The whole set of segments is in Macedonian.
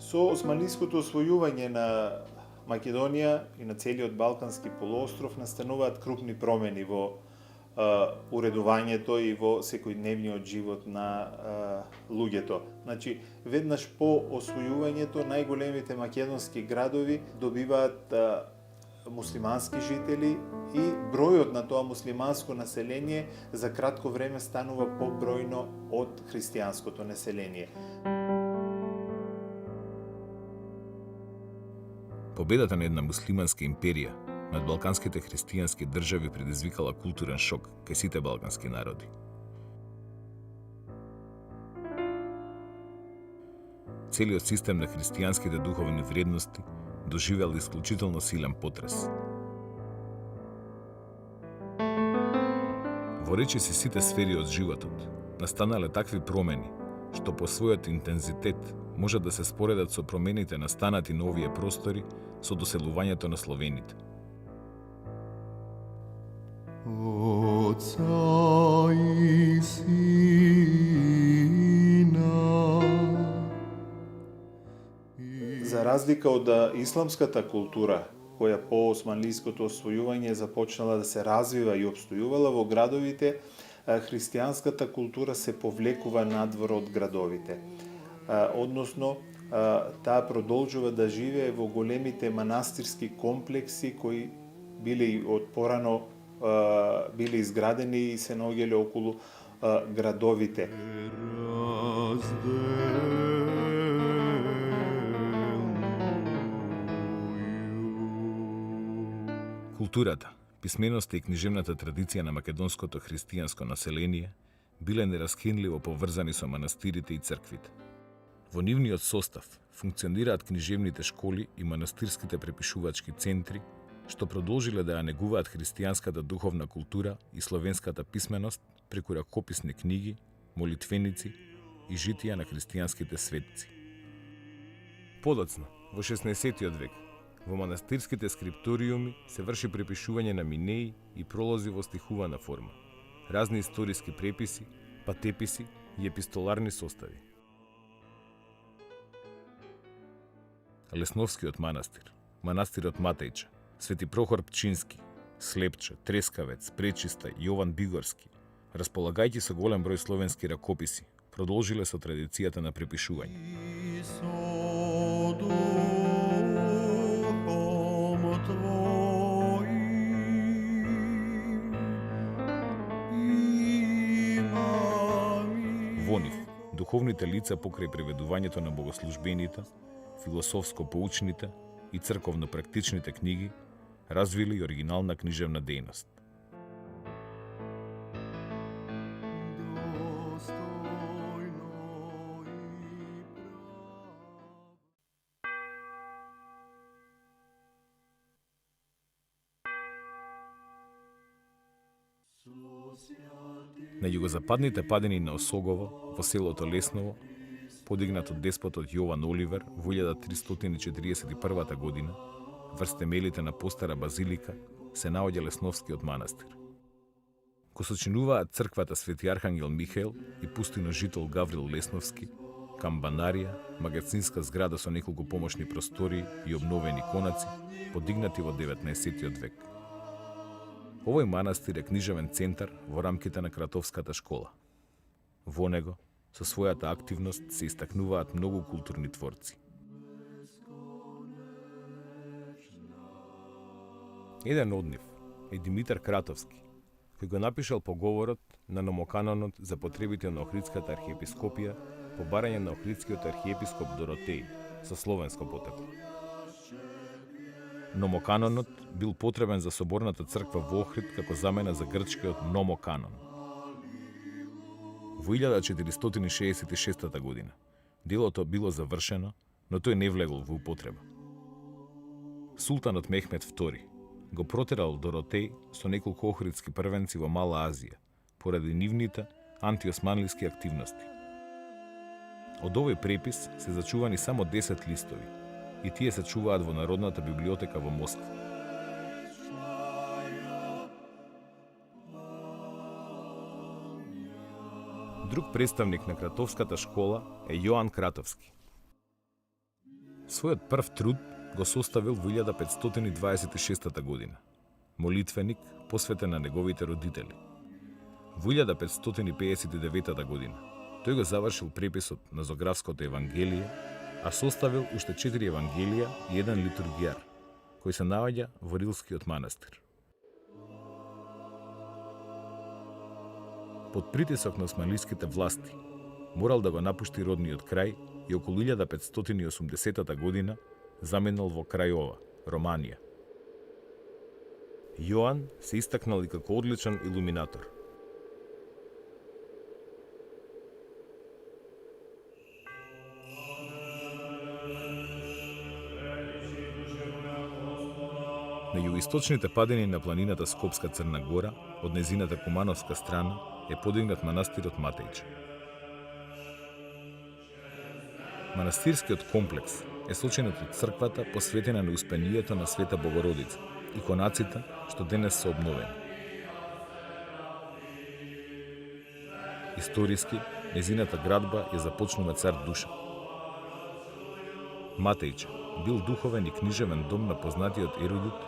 Со османлиското освојување на Македонија и на целиот Балкански полуостров настануваат крупни промени во уредувањето и во секојдневниот живот на луѓето. Значи, веднаш по освојувањето најголемите македонски градови добиваат муслимански жители и бројот на тоа муслиманско население за кратко време станува побројно од христијанското население. Победата на една муслиманска империја над балканските христијански држави предизвикала културен шок кај сите балкански народи. Целиот систем на христијанските духовни вредности доживел исклучително силен потрес. Во речиси сите сфери од животот настанале такви промени што по својот интензитет може да се споредат со промените настанати на овие простори со доселувањето на словените. Отца и Сина. За разлика од исламската култура, која по османлиското освојување започнала да се развива и обстојувала во градовите, христијанската култура се повлекува надвор од градовите. Односно, таа продолжува да живее во големите манастирски комплекси кои биле и од порано биле изградени и се наоѓале околу градовите. Културата, писменоста и книжевната традиција на македонското христијанско население биле нераскинливо поврзани со манастирите и црквите. Во нивниот состав функционираат книжевните школи и манастирските препишувачки центри, што продолжиле да ја негуваат христијанската духовна култура и словенската писменост преку ракописни книги, молитвеници и житија на христијанските светци. Подоцна, во 16 век, во манастирските скрипториуми се врши препишување на минеи и пролози во стихувана форма, разни историски преписи, патеписи и епистоларни состави. Лесновскиот манастир, манастирот Матејче, Свети Прохор Пчински, Слепче, Трескавец, Пречиста и Јован Бигорски, располагајќи со голем број словенски ракописи, продолжиле со традицијата на препишување. Во нив, духовните лица покрај преведувањето на богослужбените, философско-поучните и црковно-практичните книги развили и оригинална книжевна дејност. На југозападните падини на Осогово, во селото Лесново, подигнат од деспотот Јован Оливер во 1341 година, врз темелите на постара базилика, се наоѓа Лесновскиот манастир. Го сочинуваат црквата Свети Архангел Михаел и пустино жител Гаврил Лесновски, камбанарија, магазинска зграда со неколку помошни простории и обновени конаци, подигнати во 19 век. Овој манастир е книжевен центар во рамките на Кратовската школа. Во него, со својата активност, се истакнуваат многу културни творци. Еден од нив е Димитар Кратовски, кој го напишал поговорот на номоканонот за потребите на Охридската архиепископија по барање на Охридскиот архиепископ Доротеј со словенско потекло. Номоканонот бил потребен за соборната црква во Охрид како замена за грчкиот номоканон. Во 1466 година делото било завршено, но тој не влегол во употреба. Султанот Мехмед II го протерал Доротеј со неколку охридски првенци во Мала Азија, поради нивните антиосманлиски активности. Од овој препис се зачувани само 10 листови и тие се чуваат во Народната библиотека во Москва. Друг представник на Кратовската школа е Јоан Кратовски. Својот прв труд го составил во 1526 година. Молитвеник посветен на неговите родители. Во 1559 година тој го завршил преписот на Зографското евангелие, а составил уште 4 евангелија и еден литургијар, кој се наоѓа во Рилскиот манастир. Под притисок на османлиските власти, морал да го напушти родниот крај и околу 1580 година заминал во крај Романија. Јоан се истакнал и како одличен илуминатор. На југоисточните падини на планината Скопска Црна Гора, од незината Кумановска страна, е подигнат манастирот Матејче. Манастирскиот комплекс е сочинет од црквата посветена на успението на Света Богородица и конаците што денес се обновени. Историски, незината градба ја започнува цар Душа. Матејче бил духовен и книжевен дом на познатиот ерудит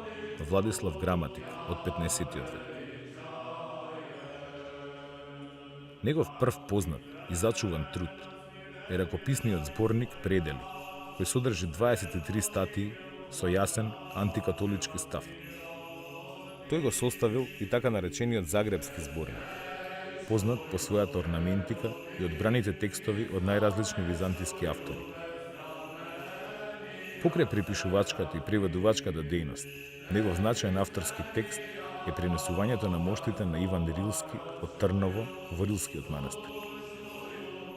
Владислав Граматик од 15 век. Негов прв познат и зачуван труд е ракописниот зборник Предели, кој содржи 23 статии со јасен антикатолички став. Тој го составил и така наречениот Загребски зборник, познат по својата орнаментика и одбраните текстови од најразлични византиски автори. Покрај препишувачката и преведувачката дејност, негов значаен авторски текст е пренесувањето на моштите на Иван Рилски од Трново во Рилскиот манастир.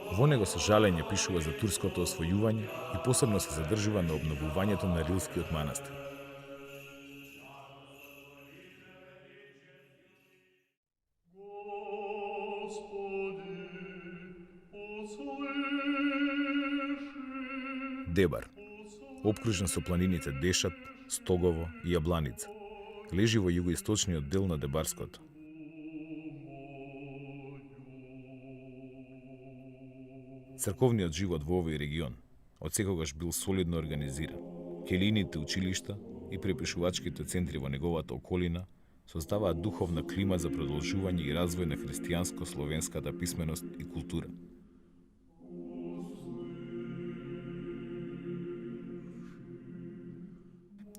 Во него со жалење пишува за турското освојување и посебно се задржува на обновувањето на Рилскиот манастир. Дебар, обкружен со планините Дешат, Стогово и Јабланица, лежи во југоисточниот дел на Дебарското. Црковниот живот во овој регион од секогаш бил солидно организиран. Келините училишта и препишувачките центри во неговата околина создаваат духовна клима за продолжување и развој на христијанско-словенската писменост и култура.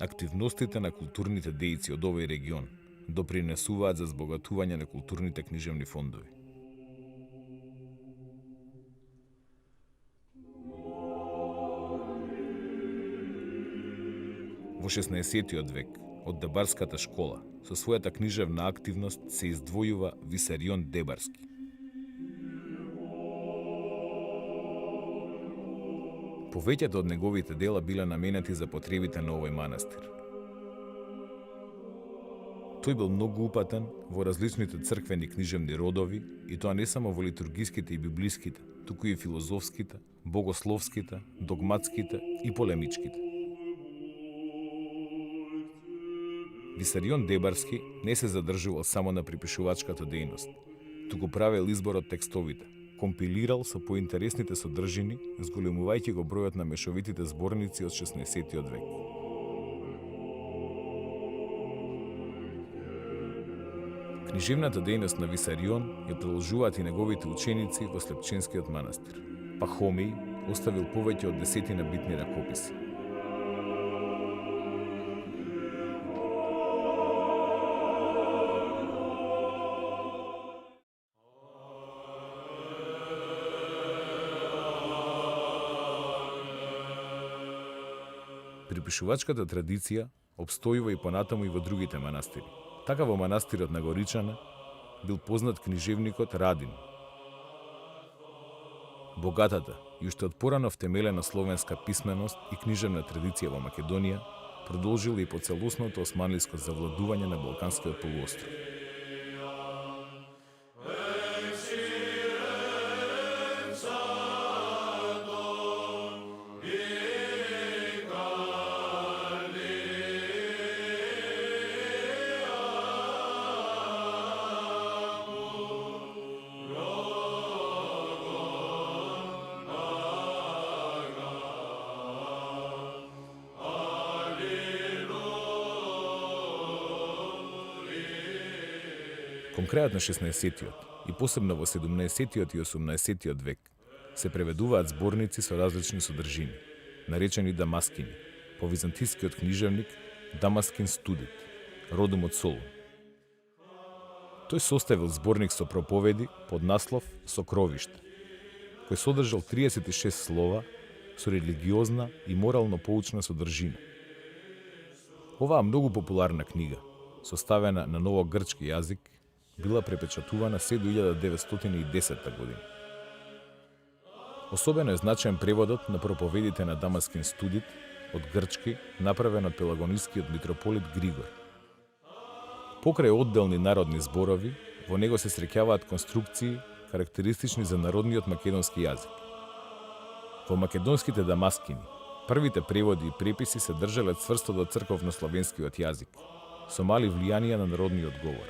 Активностите на културните дејци од овој регион допринесуваат за збогатување на културните книжевни фондови. Во 16 век, од Дебарската школа, со својата книжевна активност се издвојува Висарион Дебарски. Повеќето од неговите дела биле наменети за потребите на овој манастир. Тој бил многу упатен во различните црквени книжевни родови, и тоа не само во литургиските и библиските, туку и филозофските, богословските, догматските и полемичките. Висарион Дебарски не се задржувал само на припишувачката дејност, туку правил избор од текстовите, компилирал со поинтересните содржини, зголемувајќи го бројот на мешовитите зборници од 16 век. Книжевната дејност на Висарион ја продолжуваат и неговите ученици во Слепченскиот манастир. Пахомеј оставил повеќе од 10 битни ракописи. Припишувачката традиција обстојува и понатаму и во другите манастири. Така во манастирот на Горичане бил познат книжевникот Радин. Богатата и уште од порано втемелена словенска писменост и книжевна традиција во Македонија продолжила и по целосното османлиско завладување на Балканскиот полуостров. Кон крајот на 16-тиот и посебно во 17-тиот и 18-тиот век се преведуваат зборници со различни содржини, наречени дамаскини, по византискиот книжевник Дамаскин Студит, родом од Солун. Тој составил зборник со проповеди под наслов Сокровиште, кој содржал 36 слова со религиозна и морално поучна содржина. Оваа многу популарна книга, составена на новогрчки јазик, била препечатувана се до 1910 година. Особено е значаен преводот на проповедите на Дамаскин Студит од грчки, направен од пелагонискиот митрополит Григор. Покрај одделни народни зборови, во него се среќаваат конструкции карактеристични за народниот македонски јазик. Во македонските дамаскини, првите преводи и преписи се држале цврсто до црковно-славенскиот јазик, со мали влијанија на народниот говор.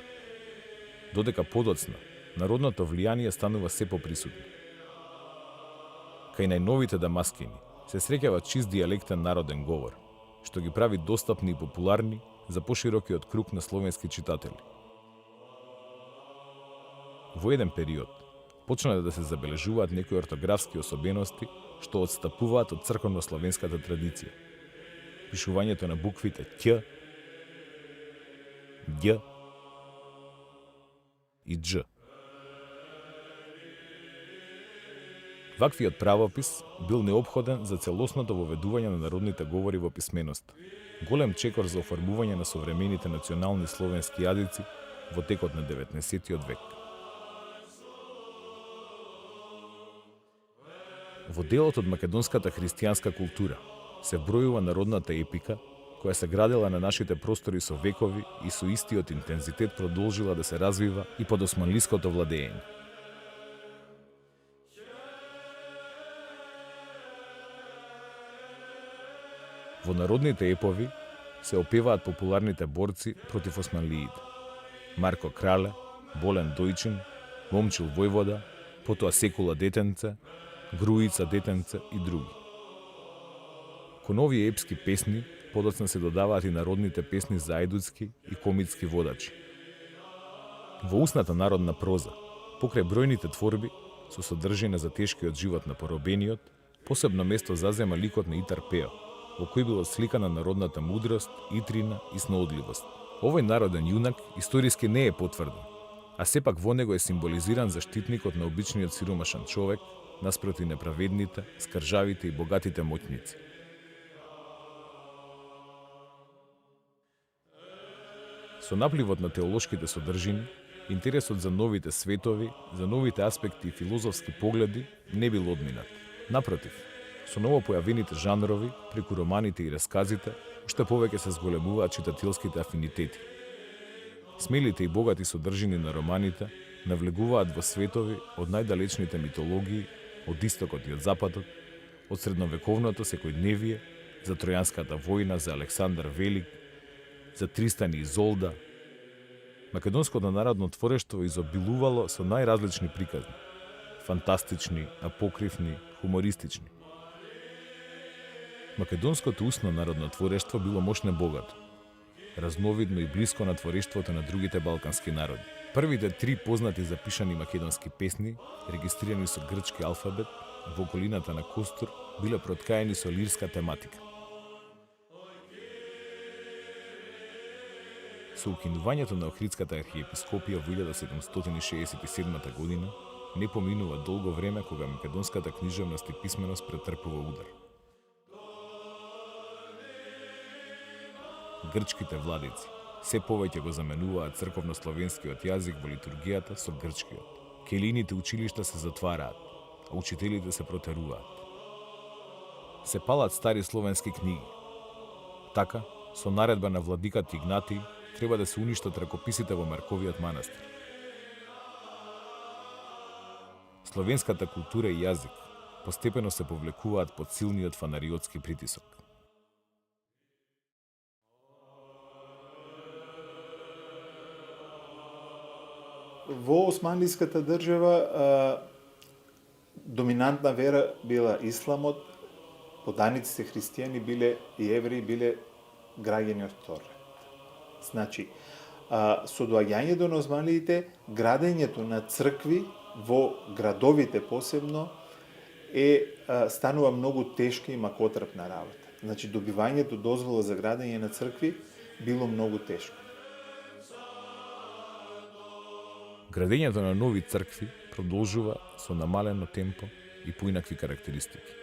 Додека подоцна, народното влијание станува се поприсутно. Кај најновите дамаскини се среќава чист дијалектен народен говор, што ги прави достапни и популарни за поширокиот круг на словенски читатели. Во еден период почнале да се забележуваат некои ортографски особености што отстапуваат од црковно-славенската традиција. Пишувањето на буквите Ќ, Ѓ и Дж. Ваквиот правопис бил неопходен за целосното воведување на народните говори во писменоста, голем чекор за оформување на современите национални словенски јазици во текот на 19-тиот век. Во делот од македонската христијанска култура се вбројува народната епика, која се градела на нашите простори со векови и со истиот интензитет продолжила да се развива и под османлиското владење. Во народните епови се опеваат популарните борци против османлиите: Марко Крале, Болен Дојчин, Момчил Војвода, потоа Секула Детенце, Груица Детенце и други. Кон овие епски песни подоцна се додаваат и народните песни за ајдуцки и комитски водачи. Во устната народна проза, покрај бројните творби со содржина за тешкиот живот на поробениот, посебно место зазема ликот на Итар Пео, во кој било сликана народната мудрост, итрина и сноодливост. Овој народен јунак историски не е потврден, а сепак во него е символизиран заштитникот на обичниот сиромашен човек наспроти неправедните, скржавите и богатите моќници. Со напливот на теолошките содржини, интересот за новите светови, за новите аспекти и филозофски погледи не бил одминат. Напротив, со новопојавените жанрови, преку романите и расказите, уште повеќе се зголемуваат читателските афинитети. Смелите и богати содржини на романите навлегуваат во светови од најдалечните митологии, од истокот и од западот, од средновековното секојдневие, за Тројанската војна, за Александар Велик, за Тристан и Изолда. Македонското народно творештво изобилувало со најразлични приказни: фантастични, апокривни, хумористични. Македонското устно народно творештво било мощно богато, разновидно и блиско на творештвото на другите балкански народи. Првите 3 познати запишани македонски песни, регистрирани со грчки алфабет во околината на Костур, биле проткаени со лирска тематика. Со укинувањето на Охридската архиепископија во 1767 година, не поминува долго време кога македонската книжевност и писменост претрпува удар. Грчките владици се повеќе го заменуваат црковно-славенскиот јазик во литургијата со грчкиот. Келините училишта се затвараат, а учителите се протеруваат. Се палат стари словенски книги. Така, со наредба на владикат Игнатий, треба да се уништат ракописите во Марковиот манастир. Словенската култура и јазик постепено се повлекуваат под силниот фанариотски притисок. Во османлиската држава доминантна вера била исламот, поданиците христијани биле и евреи биле граѓани од Торет. Значи, со доаѓањето на османлиите, градењето на цркви во градовите посебно станува многу тешка и макотрпна работа. Значи, добивањето дозвола за градење на цркви било многу тешко. Градењето на нови цркви продолжува со намалено темпо и поинакви карактеристики.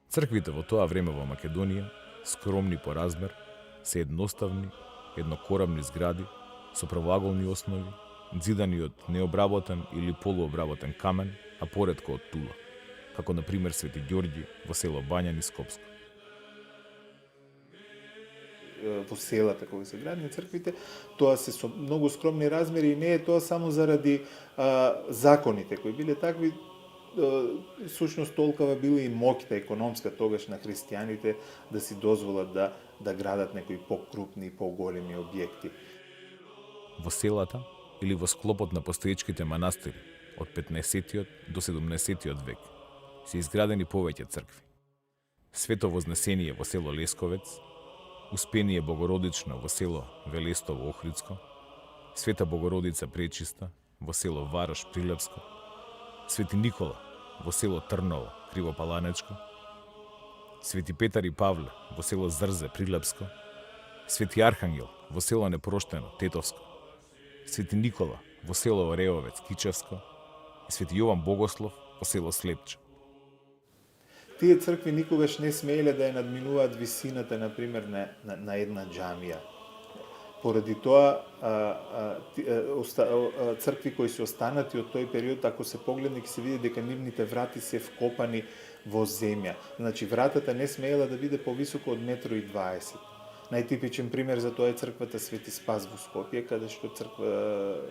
Црквите во тоа време во Македонија, скромни по размер, се едноставни, еднокорабни згради со правоаголни основи, зидани од необработен или полуобработен камен, а поретко од тула, како на пример Свети Ѓорѓи во село Бањани, Скопско. Во селата кога се градни црквите, тоа се со многу скромни размери и не е тоа само заради законите кои биле такви. Сушност толкова била и моќта економска тогаш на христијаните да си дозволат да градат некои покрупни и поголеми објекти. Во селата или во склопот на постоечките манастири од 15 до 17 век се изградени повеќе цркви. Свето Вознесение во село Лесковец, Успение Богородично во село Велестово Охридско, Света Богородица Пречиста во село Варош Прилепско, Свети Никола во село Трново Кривопаланечко, Свети Петар и Павле во село Зрзе Прилепско, Свети Архангел во село Непроштено Тетовско, Свети Никола во село Ореовец Кичевско и Свети Јован Богослов во село Слепче. Тие цркви никогаш не смееле да ја надминуваат висината, например, на една џамија. Поради тоа, цркви кои се останати од тој период, ако се погледне, ќе се види дека нивните врати се вкопани во земја. Значи, вратата не смеела да биде повисоко од 1,20 м. Најтипичен пример за тоа е црквата Свети Спас во Скопје, каде што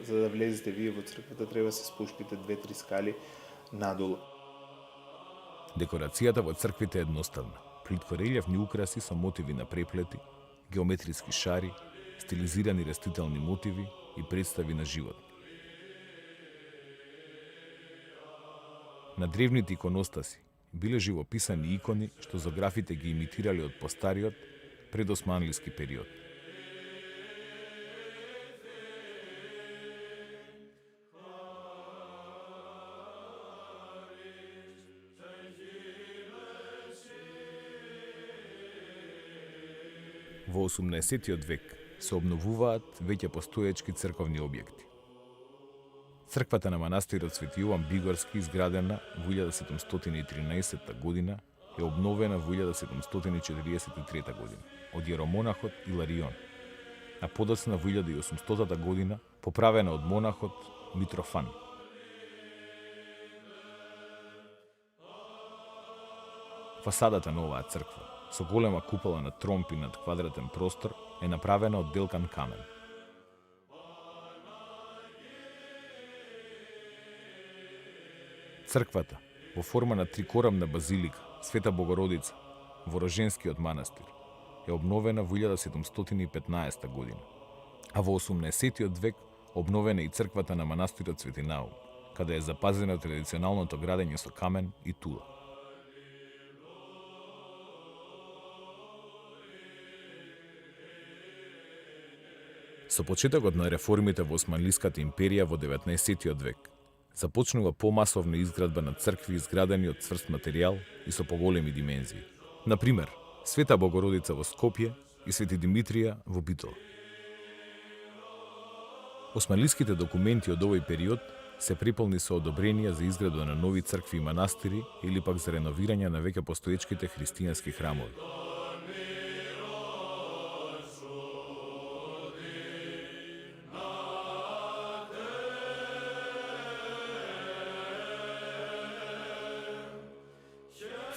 за да влезете вие во црквата треба се спуштите 2-3 скали надолу. Декорацијата во црквите е едноставна. Плитко релјефни украси со мотиви на преплети, геометриски шари, стилизирани растителни мотиви и представи на животни. На древните иконостаси биле живописани икони што зографите ги имитирале од постариот предосманлиски период. Во 18 век се обновуваат веќе постоечки црковни објекти. Црквата на манастирот Свети Јован Бигорски, изградена во 1713 година, е обновена во 1743 година од јеромонахот Иларион, а подоцна во 1800 година поправена од монахот Митрофан. Фасадата на оваа црква, со голема купола на тромпи над квадратен простор, е направена од делкан камен. Црквата, во форма на трикорамна базилика, Света Богородица, во Роженскиот манастир, е обновена во 1715 година, а во 18 век обновена и црквата на манастирот Свети Наум, каде е запазено традиционалното градење со камен и тула. Со почетокот на реформите во Османлиската империја во 19 век, започнува помасовна изградба на цркви изградени од цврст материјал и со поголеми димензии. Например, Света Богородица во Скопје и Свети Димитрија во Битола. Османлиските документи од овој период се приполни со одобренија за изградба на нови цркви и манастири или пак за реновирање на веќе постоечките христијански храмови.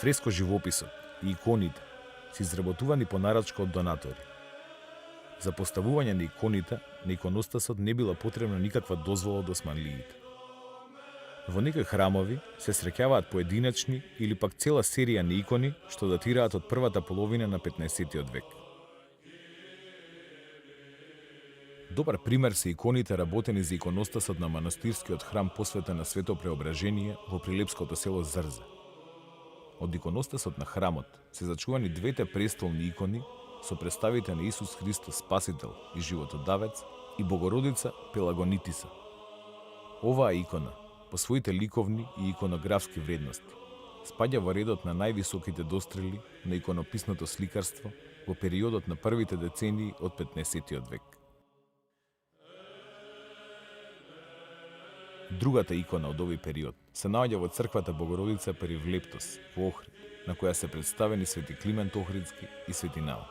Фреско живописот и иконите се изработувани по нарачка од донатори. За поставување на иконите на иконостасот не била потребна никаква дозвола од османлиите. Во некои храмови се среќаваат поединечни или пак цела серија на икони што датираат од првата половина на 15 век. Добар пример се иконите работени за иконостасот на манастирскиот храм посветен на Свето Преображение во прилепското село Зрзе. Од иконостасот на храмот се зачувани двете престолни икони со представите на Исус Христос Спасител и животодавец и Богородица Пелагонитиса. Оваа икона, по своите ликовни и иконографски вредности, спаѓа во редот на највисоките дострели на иконописното сликарство во периодот на првите децении од 15-тиот век. Другата икона од овој период се наоѓа во црквата Богородица Перивлептос во Охрид, на која се представени свети Климент Охридски и свети Наум.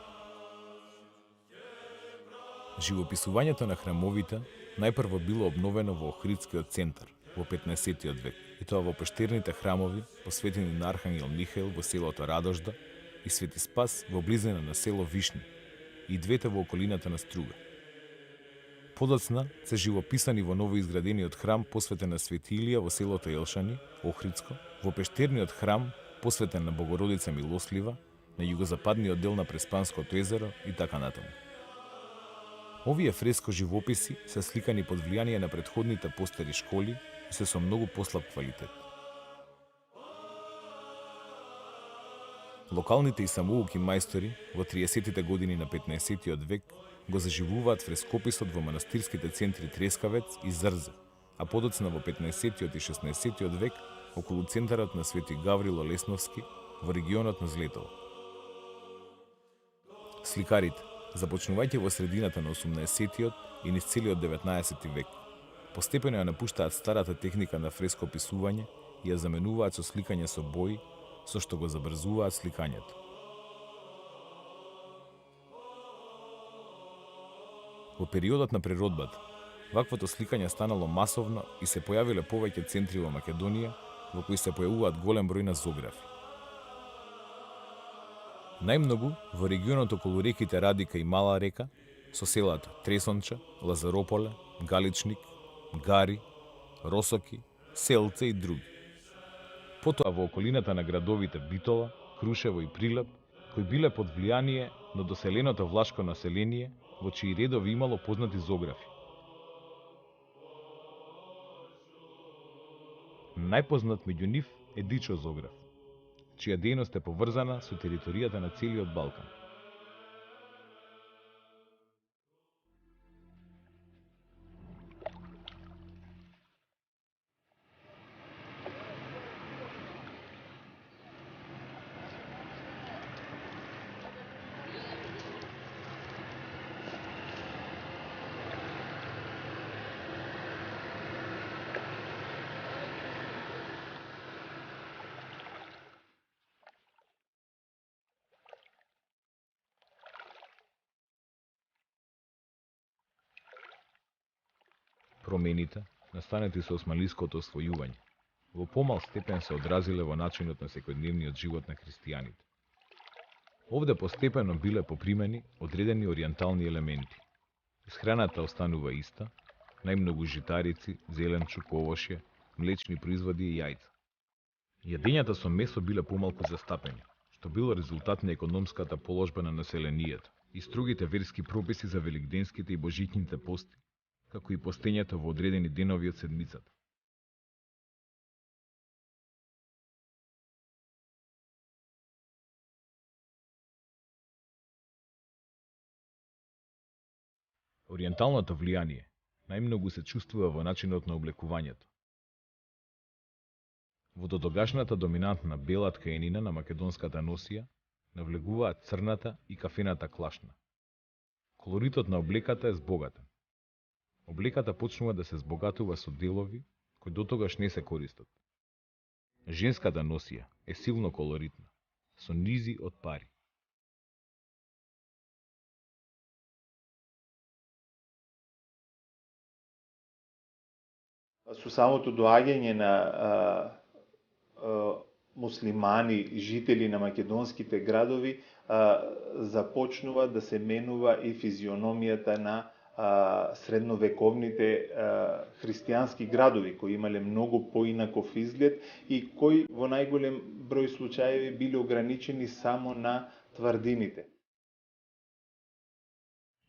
Живописувањето на храмовите најпрво било обновено во Охридскиот центар во 15-тиот век, и тоа во пештерните храмови посветени на Архангел Михаил во селото Радожда и Свети Спас во близина на село Вишни и двете во околината на Струга. Подоцна се живописани во новоизградениот храм посветен на Свети Илија во селото Елшани, Охридско, во пештерниот храм посветен на Богородица Милослива, на југозападниот дел на Преспанското езеро и така натаму. Овие фреско живописи се сликани под влијание на претходните постери школи и се со многу послаб квалитет. Локалните и самоуки мајстори во 30-тите години на 15-тиот век го заживуваат фрескописот во манастирските центри Трескавец и Зрзе, а подоцна во 15-тиот и 16-тиот век околу центарот на Свети Гаврило Лесновски во регионот на Злетово. Сликарите, започнувајќи во средината на 18-тиот и низ целиот 19-ти век, постепено ја напуштаат старата техника на фрескописување и ја заменуваат со сликање со бои, со што го забрзуваат сликањето. Во периодот на преродбата, ваквото сликање станало масовно и се појавиле повеќе центри во Македонија во кои се појавуваат голем број на зографи. Најмногу во регионот околу реките Радика и Мала река, со селата Тресонча, Лазарополе, Галичник, Гари, Росоки, Селце и други. Потоа во околината на градовите Битола, Крушево и Прилеп, кои биле под влијание на доселеното влашко население, во чии редови имало познати зографи. Најпознат меѓу нив е Дичо зограф, чија дејност е поврзана со територијата на целиот Балкан. Промените, настанети со османлиското освојување, во помал степен се одразиле во начинот на секојдневниот живот на христијаните. Овде постепено биле попримени одредени ориентални елементи. Исхраната останува иста, најмногу житарици, зеленчук, овошје, млечни производи и јајца. Јадењата со месо биле помалку застапени, што било резултат на економската положба на населението и строгите верски прописи за великденските и божитните пости, како и постењето во одредени денови од седмицата. Ориенталното влијание најмногу се чувствува во начинот на облекувањето. Во додогашната доминантна бела ткаенина на македонската носија навлегуваат црната и кафената клашна. Колоритот на облеката е збогатен. Облеката почнува да се збогатува со делови кои дотогаш не се користат. Женската носија е силно колоритна, со низи од пари. Со самото доаѓање на муслимани, жители на македонските градови, започнува да се менува и физиономијата на средновековните христијански градови, кои имале многу поинаков изглед и кои во најголем број случаеви биле ограничени само на тврдините.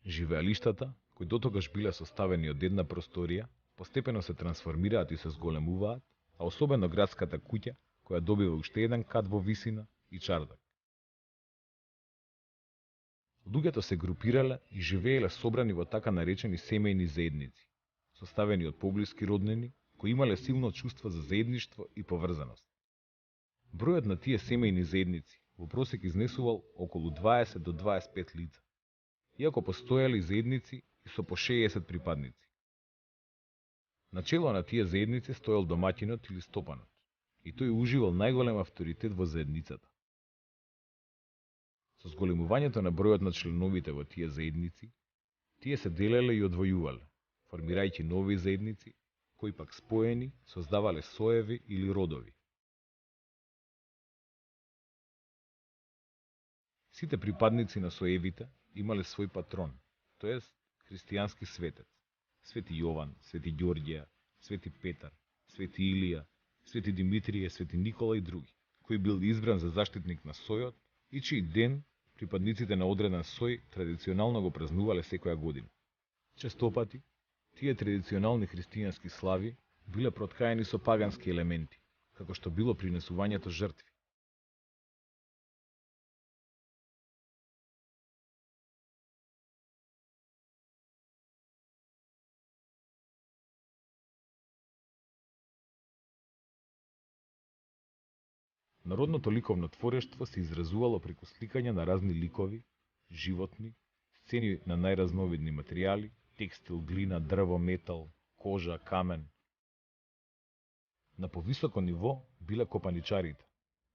Живеалиштата, кои дотогаш биле составени од една просторија, постепено се трансформираат и се зголемуваат, а особено градската куќа, која добива уште еден кат во висина и чардак. Луѓето се групирале и живееле собрани во така наречени семејни заедници, составени од поблиски роднини, кои имале силно чувство за заедништво и поврзаност. Бројот на тие семејни заедници во просек изнесувал околу 20 до 25 лица, иако постоеле и заедници и со по 60 припадници. Начело на тие заедници стоел домаќинот или стопанот, и тој уживал најголем авторитет во заедницата. Со зголемувањето на бројот на членовите во тие заедници, тие се делеле и одвојувале, формирајќи нови заедници, кои пак споени создавале соеви или родови. Сите припадници на соевите имале свој патрон, тоест христијански светец, Свети Јован, Свети Ѓорѓија, Свети Петар, Свети Илија, Свети Димитрije, Свети Никола и други, кој бил избран за заштитник на сојот и чиј ден припадниците на одреден сој традиционално го празнувале секоја година. Честопати, тие традиционални христијански слави биле проткаени со пагански елементи, како што било принесувањето жртви. Народното ликовно творештво се изразувало преку сликање на разни ликови, животни, сцени на најразновидни материјали, текстил, глина, дрво, метал, кожа, камен. На повисоко ниво биле копаничарите,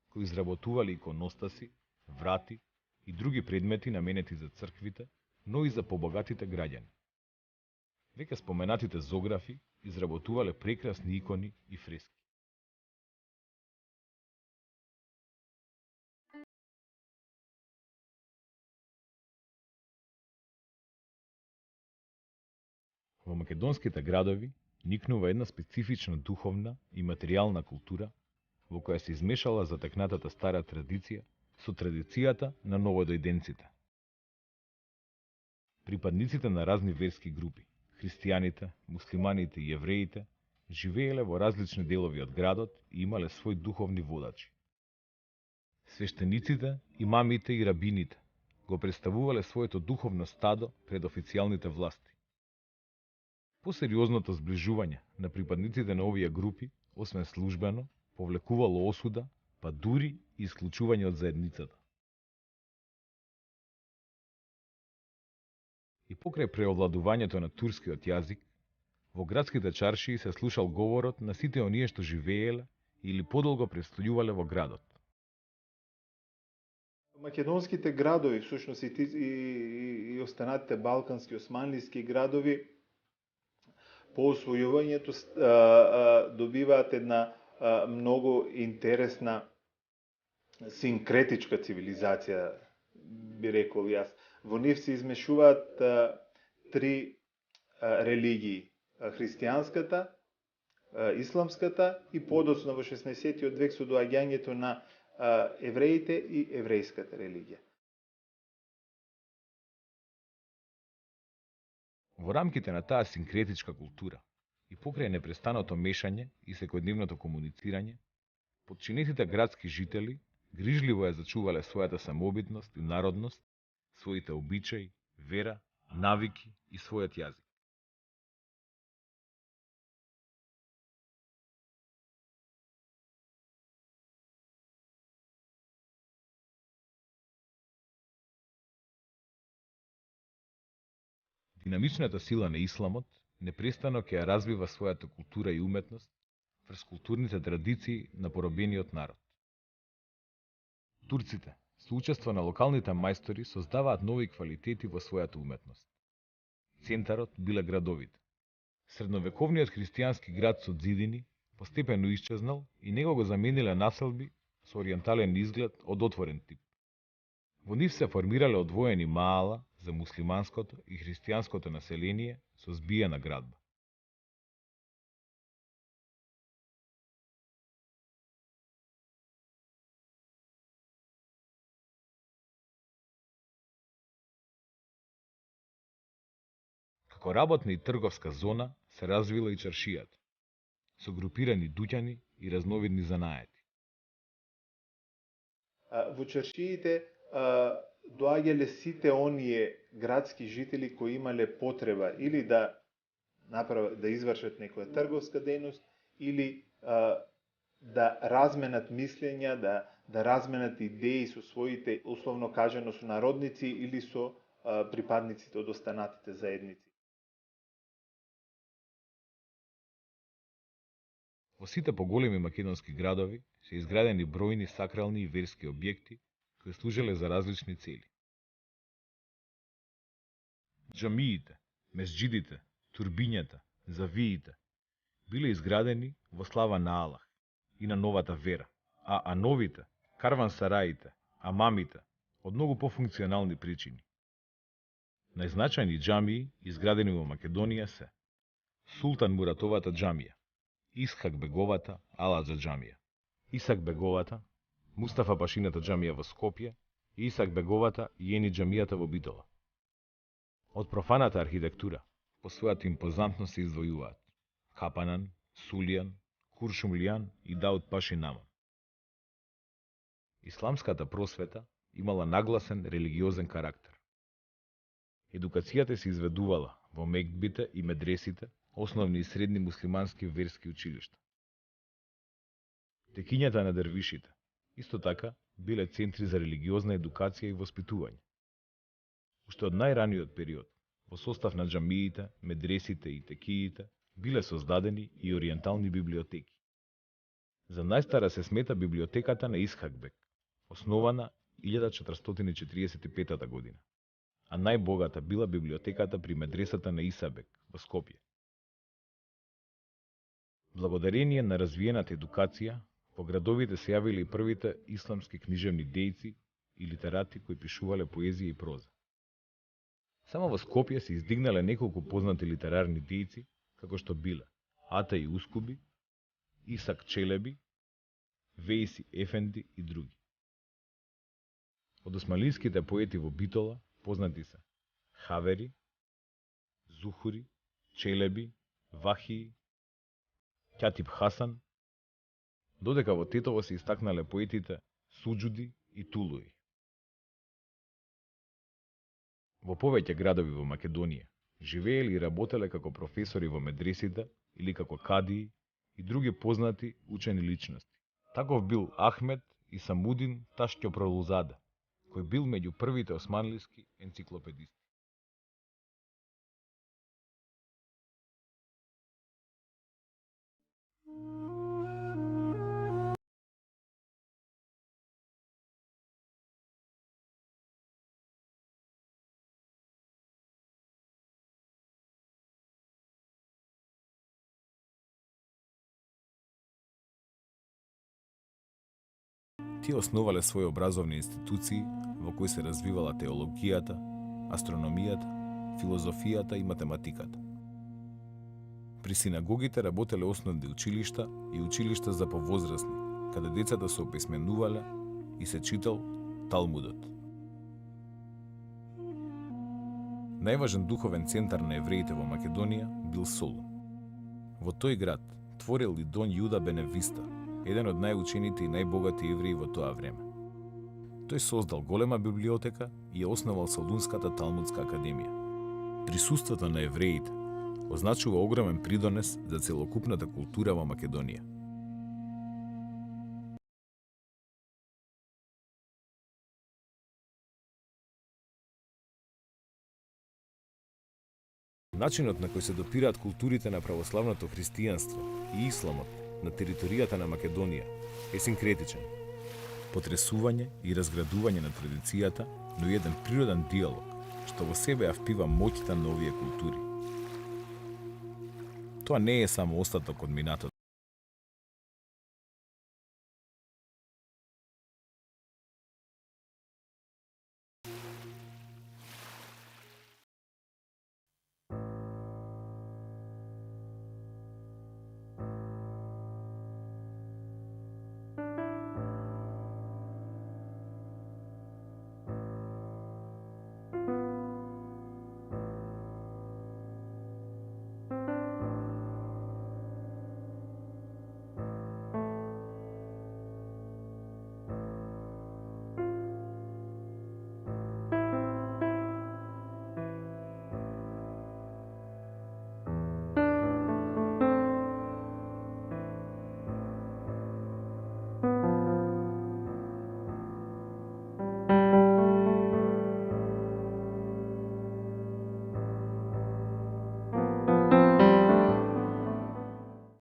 кои изработувале иконостаси, врати и други предмети наменети за црквите, но и за побогатите граѓани. Веќе споменатите зографи изработувале прекрасни икони и фрески. Во македонските градови никнува една специфична духовна и материјална култура, во која се измешала затекнатата стара традиција со традицијата на новодојденците. Припадниците на разни верски групи, христијаните, муслиманите и евреите, живееле во различни делови од градот и имале свој духовни водачи. Свештениците, имамите и рабините го представувале своето духовно стадо пред официјалните власти. Посериозното зближување на припадниците на овие групи, освен службено, повлекувало осуда, па дури и исклучување од заедницата. И покрај преовладувањето на турскиот јазик, во градските чаршии се слушал говорот на сите оние што живееле или подолго престојувале во градот. Македонските градови, всушност и останатите балкански, османлиски градови, по освојувањето добиваат една многу интересна синкретичка цивилизација, би рекол јас. Во нив се измешуваат три религии: христијанската, исламската и подоцна во 16-тиот век со доаѓањето на евреите и еврејската религија. Во рамките на таа синкретичка култура и покрај непрестаното мешање и секојдневното комуницирање, подчинетите градски жители грижливо ја зачувале својата самобитност и народност, своите обичаи, вера, навики и својот јазик. Динамичната сила на исламот непрестано ќе ја развива својата култура и уметност врз културните традиции на поробениот народ. Турците, со учество на локалните мајстори, создаваат нови квалитети во својата уметност. Центарот биле градовите. Средновековниот христијански град со ѕидини постепено исчезнал и него го замениле населби со ориентален изглед од отворен тип. Во нив се формирале одвоени маала за муслиманското и христијанското население со збиена градба. Како Како работна и трговска зона се развила и чаршијата, со групирани дуќани и разновидни занаети. Во чаршиите доаѓале сите оние градски жители кои имале потреба или да извршат некоја трговска дејност или да разменат мислења, да разменат идеи со своите, условно кажано, со народници или со припадниците од останатите заедници. Во сите поголеми македонски градови се изградени бројни сакрални и верски објекти кои служеле за различни цели. Џамиите, месџидите, турбињата, завиите биле изградени во слава на Аллах и на новата вера, а ановите, карвансараите, амамите од многу пофункционални причини. Најзначајни џамии изградени во Македонија се Султан Муратовата џамија, Исхак Беговата Алаџа џамија, Исак Беговата, Мустафа Пашината џамија во Скопје и Исак Беговата и Ени џамијата во Битола. Од профаната архитектура, по својата импозантност се издвојуваат Капанан, Сулијан, Куршумлијан и Дауд Паши Наман. Исламската просвета имала нагласен религиозен карактер. Едукацијата се изведувала во мекбите и медресите, основни и средни муслимански верски училишта. Текињата на дервишите, исто така, биле центри за религиозна едукација и воспитување. Уште од најраниот период, во состав на џамиите, медресите и текиите, биле создадени и ориентални библиотеки. За најстара се смета библиотеката на Исхакбек, основана 1445 година, а најбогата била библиотеката при медресата на Исабек во Скопје. Благодарение на развиената едукација, во градовите се јавиле и првите исламски книжевни дејци и литерати кои пишувале поезија и проза. Само во Скопје се издигнале неколку познати литерарни дејци, како што биле Атаи Ускуби, Исак Челеби, Вејси Ефенди и други. Од османлиските поети во Битола познати се Хавери, Зухури, Челеби, Вахии, Ќатиб Хасан, додека во Тетово се истакнале поетите Суџуди и Тулуи. Во повеќе градови во Македонија живееле и работеле како професори во медресите или како кадии и други познати учени личности. Таков бил Ахмед и Самудин Таштјопролузаде, кој бил меѓу првите османлиски енциклопедисти. Тие основале своји образовни институции во кои се развивала теологијата, астрономијата, филозофијата и математиката. При синагогите работеле основни училишта и училишта за повозрасни, каде децата се описменувале и се читал Талмудот. Најважен духовен центар на евреите во Македонија бил Солун. Во тој град творил и Дон Јуда Беневиста, еден од најучените и најбогати евреи во тоа време. Тој создал голема библиотека и ја основал Солунската Талмудска академија. Присуството на евреите означува огромен придонес за целокупната култура во Македонија. Начинот на кој се допираат културите на православното христијанство и исламот на територијата на Македонија е синкретичен. Потресување и разградување на традицијата, но и еден природен диалог, што во себе ја впива моќта на овие култури. Тоа не е само остаток од минатото.